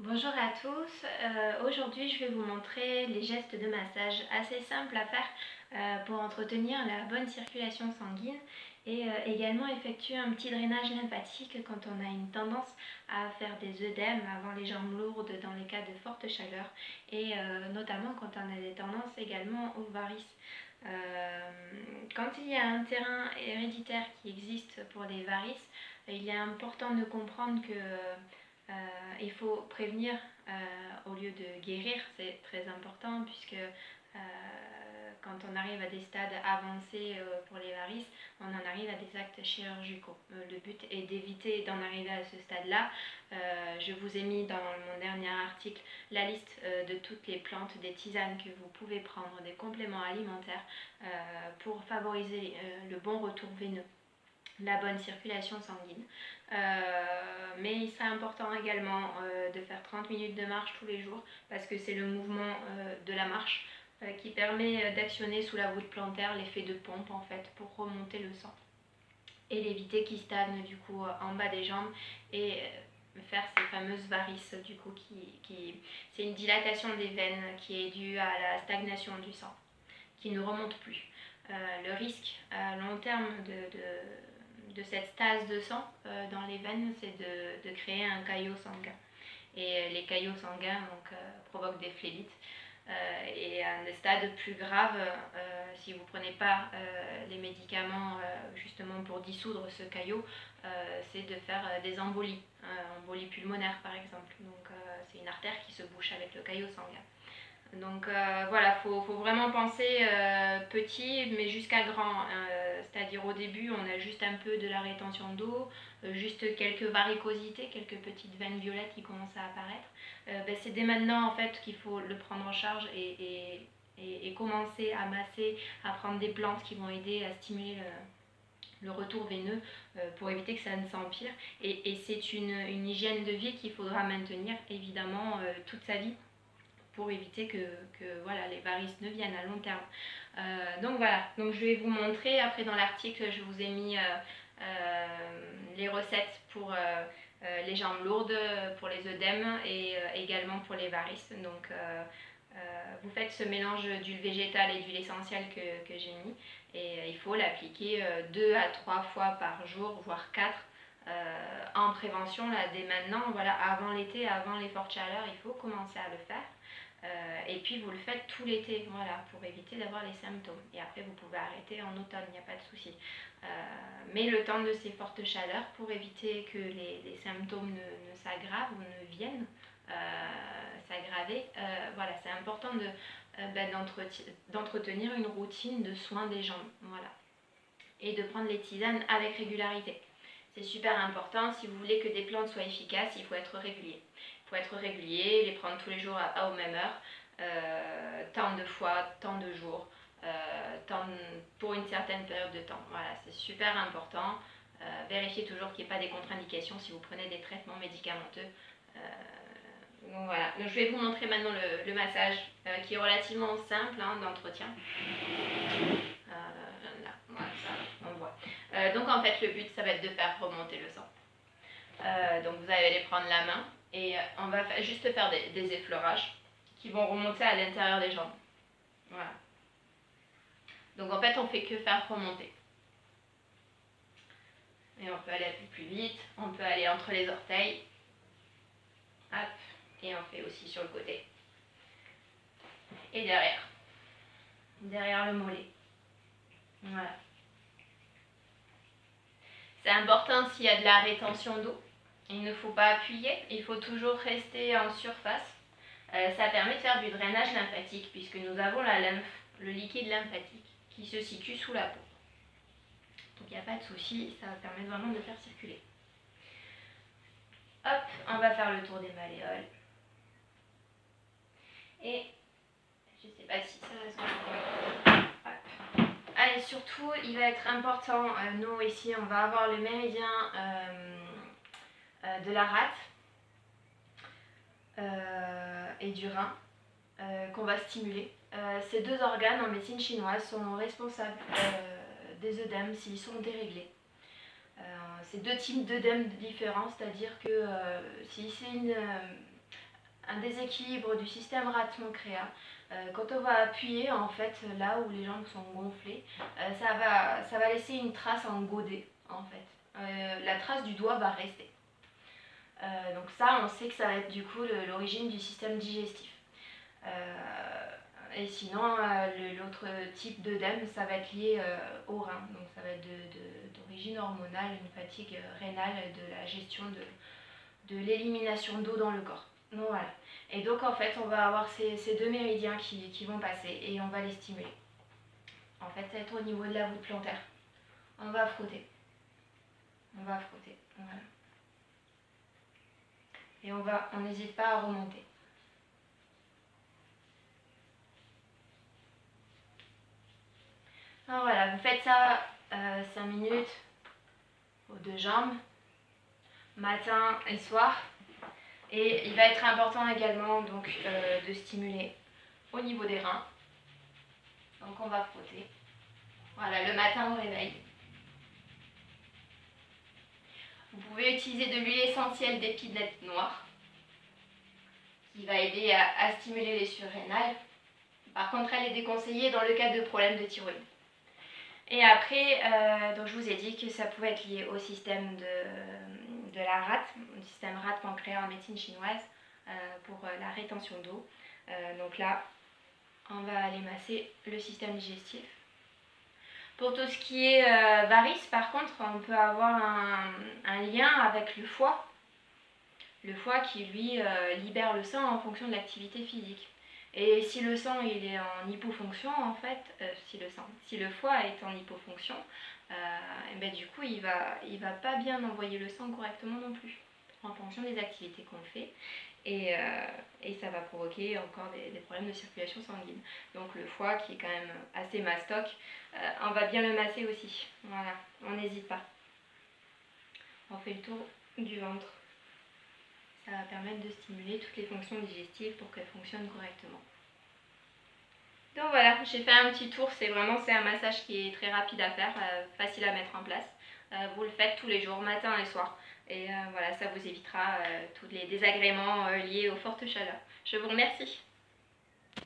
Bonjour à tous, aujourd'hui je vais vous montrer les gestes de massage assez simples à faire pour entretenir la bonne circulation sanguine et également effectuer un petit drainage lymphatique quand on a une tendance à faire des œdèmes, à avoir les jambes lourdes dans les cas de forte chaleur et notamment quand on a des tendances également aux varices. Quand il y a un terrain héréditaire qui existe pour les varices, il est important de comprendre que il faut prévenir au lieu de guérir, c'est très important puisque quand on arrive à des stades avancés pour les varices, on en arrive à des actes chirurgicaux. Le but est d'éviter d'en arriver à ce stade-là. Je vous ai mis dans mon dernier article la liste de toutes les plantes, des tisanes que vous pouvez prendre, des compléments alimentaires pour favoriser le bon retour veineux, la bonne circulation sanguine. Mais il serait important également de faire 30 minutes de marche tous les jours parce que c'est le mouvement de la marche qui permet d'actionner sous la voûte plantaire l'effet de pompe en fait pour remonter le sang et l'éviter qui stagne du coup en bas des jambes et faire ces fameuses varices du coup c'est une dilatation des veines qui est due à la stagnation du sang qui ne remonte plus. Le risque à long terme de cette stase de sang dans les veines, c'est de créer un caillot sanguin. Et les caillots sanguins provoquent des phlébites. Et à un stade plus grave, si vous ne prenez pas les médicaments justement pour dissoudre ce caillot, c'est de faire des embolies, embolies pulmonaires par exemple. Donc c'est une artère qui se bouche avec le caillot sanguin. Donc voilà, faut vraiment penser petit mais jusqu'à grand. C'est-à-dire au début, on a juste un peu de la rétention d'eau, juste quelques varicosités, quelques petites veines violettes qui commencent à apparaître. C'est dès maintenant en fait qu'il faut le prendre en charge et commencer à masser, à prendre des plantes qui vont aider à stimuler le retour veineux pour éviter que ça ne s'empire. Et c'est une hygiène de vie qu'il faudra maintenir évidemment toute sa vie, pour éviter que voilà, les varices ne viennent à long terme. Donc voilà, donc je vais vous montrer, après dans l'article je vous ai mis les recettes pour les jambes lourdes, pour les œdèmes et également pour les varices. Donc vous faites ce mélange d'huile végétale et d'huile essentielle que j'ai mis et il faut l'appliquer 2 à 3 fois par jour, voire 4 en prévention là, dès maintenant, voilà, avant l'été, avant les fortes chaleurs, il faut commencer à le faire. Et puis vous le faites tout l'été, voilà, pour éviter d'avoir les symptômes. Et après vous pouvez arrêter en automne, il n'y a pas de souci. Mais le temps de ces fortes chaleurs, pour éviter que les symptômes ne s'aggravent ou ne viennent s'aggraver, voilà, c'est important d'entretenir une routine de soins des jambes, voilà, et de prendre les tisanes avec régularité. C'est super important, si vous voulez que des plantes soient efficaces, il faut être régulier. Il faut être régulier, les prendre tous les jours aux mêmes heures, tant de fois, tant de jours, pour une certaine période de temps. Voilà, c'est super important. Vérifiez toujours qu'il n'y ait pas des contre-indications si vous prenez des traitements médicamenteux. Donc voilà, donc je vais vous montrer maintenant le massage qui est relativement simple d'entretien. Là, voilà, ça, on voit. Donc en fait, le but, ça va être de faire remonter le sang. Donc vous allez aller prendre la main et on va juste faire des effleurages qui vont remonter à l'intérieur des jambes. Voilà. Donc en fait, on fait que faire remonter. Et on peut aller un peu plus vite, on peut aller entre les orteils. Hop, et on fait aussi sur le côté. Et derrière le mollet. Voilà. C'est important s'il y a de la rétention d'eau. Il ne faut pas appuyer, il faut toujours rester en surface. Ça permet de faire du drainage lymphatique puisque nous avons la lymphe, le liquide lymphatique, qui se situe sous la peau. Donc il n'y a pas de souci, ça va permettre vraiment de faire circuler. Hop, on va faire le tour des malléoles. Et je ne sais pas si ça va se voir. Allez, surtout, il va être important, nous ici, on va avoir le méridien de la rate et du rein qu'on va stimuler. Ces deux organes en médecine chinoise sont responsables des œdèmes s'ils sont déréglés. C'est deux types d'œdèmes différents, c'est-à-dire que si c'est un déséquilibre du système rate-pancréas. Quand on va appuyer en fait là où les jambes sont gonflées, ça va laisser une trace en godet en fait. La trace du doigt va rester. Donc ça, on sait que ça va être du coup l'origine du système digestif. Et sinon, l'autre type d'œdème, ça va être lié au rein. Donc ça va être d'origine hormonale, une fatigue rénale de la gestion de l'élimination d'eau dans le corps. Donc voilà. Et donc en fait, on va avoir ces deux méridiens qui vont passer et on va les stimuler. En fait, ça va être au niveau de la voûte plantaire. On va frotter. On va frotter. Voilà. Et on n'hésite pas à remonter. Alors voilà, vous faites ça 5 minutes aux deux jambes, matin et soir. Et il va être important également donc, de stimuler au niveau des reins. Donc on va frotter. Voilà, le matin au réveil. Vous pouvez utiliser de l'huile essentielle d'épinette noire qui va aider à stimuler les surrénales. Par contre, elle est déconseillée dans le cas de problèmes de thyroïde. Et après, donc je vous ai dit que ça pouvait être lié au système de la rate, au système rate-pancréas en médecine chinoise pour la rétention d'eau. Donc là, on va aller masser le système digestif. Pour tout ce qui est varices, par contre, on peut avoir un lien avec le foie. Le foie qui, lui, libère le sang en fonction de l'activité physique. Et si le sang il est en hypofonction, en fait, si le foie est en hypofonction, et ben, du coup, il va pas bien envoyer le sang correctement non plus, en fonction des activités qu'on fait. Et ça va provoquer encore des problèmes de circulation sanguine. Donc le foie, qui est quand même assez mastoc, on va bien le masser aussi. Voilà, on n'hésite pas. On fait le tour du ventre. Ça va permettre de stimuler toutes les fonctions digestives pour qu'elles fonctionnent correctement. Donc voilà, j'ai fait un petit tour, c'est un massage qui est très rapide à faire, facile à mettre en place. Vous le faites tous les jours, matin et soir. Et voilà, ça vous évitera tous les désagréments liés aux fortes chaleurs. Je vous remercie.